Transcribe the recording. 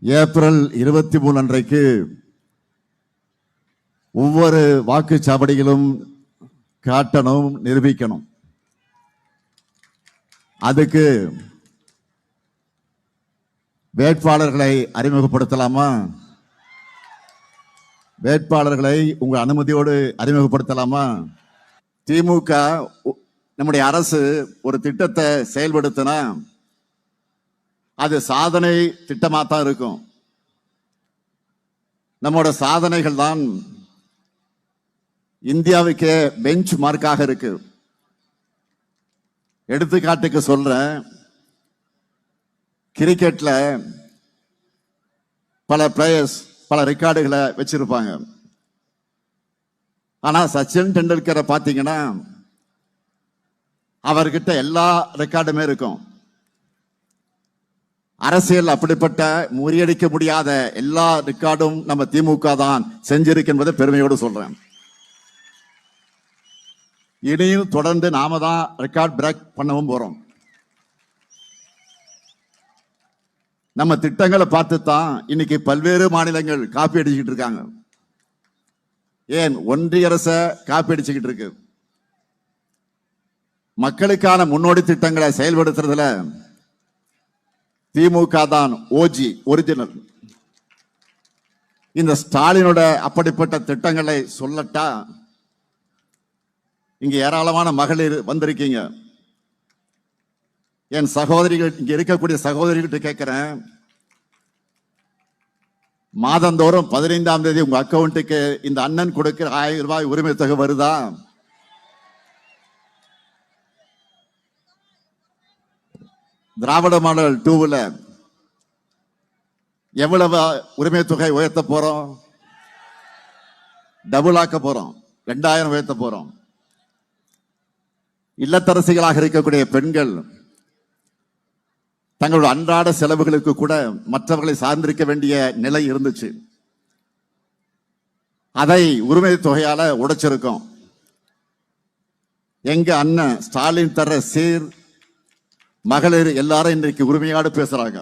April 23 அன்றைக்கு ஒவ்வொரு வாக்குச்சாவடிகளும் காட்டணும், நிரூபிக்கணும். அதுக்கு வேட்பாளர்களை அறிமுகப்படுத்தலாமா? வேட்பாளர்களை உங்கள் அனுமதியோடு அறிமுகப்படுத்தலாமா? திமுக நம்முடைய அரசு ஒரு திட்டத்தை செயல்படுத்தினா அது சாதனை திட்டமாக தான் இருக்கும். நம்மோட சாதனைகள் தான் இந்தியாவுக்கே பெஞ்ச் மார்க்காக இருக்கு. எடுத்துக்காட்டுக்கு சொல்றேன், கிரிக்கெட்ல பல பிளேயர்ஸ் பல ரெக்கார்டுகளை வச்சிருப்பாங்க. ஆனா சச்சின் டெண்டுல்கரை பார்த்தீங்கன்னா அவர்கிட்ட எல்லா ரெக்கார்டுமே இருக்கும். அரசியல் அப்படிப்பட்ட முறியடிக்க முடியாத எல்லா ரெக்கார்டும் நம்ம திமுக தான் செஞ்சிருக்கு என்பதை பெருமையோடு சொல்றேன். இனியும் தொடர்ந்து நாம தான் ரெக்கார்ட் பிரேக் பண்ணவும் போறோம். நம்ம திட்டங்களை பார்த்து தான் இன்னைக்கு பல்வேறு மாநிலங்கள் காப்பி அடிச்சுக்கிட்டு இருக்காங்க. ஏன் ஒன்றிய அரசை காப்பி அடிச்சுக்கிட்டு இருக்கு. மக்களுக்கான முன்னோடி திட்டங்களை செயல்படுத்துறதுல திமுக தான் ஓஜி, ஒரிஜினல். இந்த ஸ்டாலினோட அப்படிப்பட்ட திட்டங்களை சொல்லட்டா, இங்க ஏராளமான மகளிர் வந்திருக்கீங்க. என் சகோதரிகள், இங்க இருக்கக்கூடிய சகோதரிகிட்ட கேட்கிறேன், மாதந்தோறும் 15ஆம் தேதி உங்க அக்கௌண்ட்டுக்கு இந்த அண்ணன் கொடுக்கிற 1000 ரூபாய் உரிமை தொகை வருதா? திராவிட மாடல் 2ல எவ்வளவு உரிமை தொகை உயர்த்த போறோம்? டபுள் ஆக்க போறோம். 2000 உயர்த்த போறோம். இல்லத்தரசிகளாக இருக்கக்கூடிய பெண்கள் தங்களோட அன்றாட செலவுகளுக்கு கூட மற்றவர்களை சார்ந்திருக்க வேண்டிய நிலை இருந்துச்சு. அதை உரிமை தொகையால உடைச்சிருக்கோம். எங்க அண்ணன் ஸ்டாலின் தர சீர் மகளிர் எல்லாரும் இன்றைக்கு உரிமையோடு பேசுறாங்க.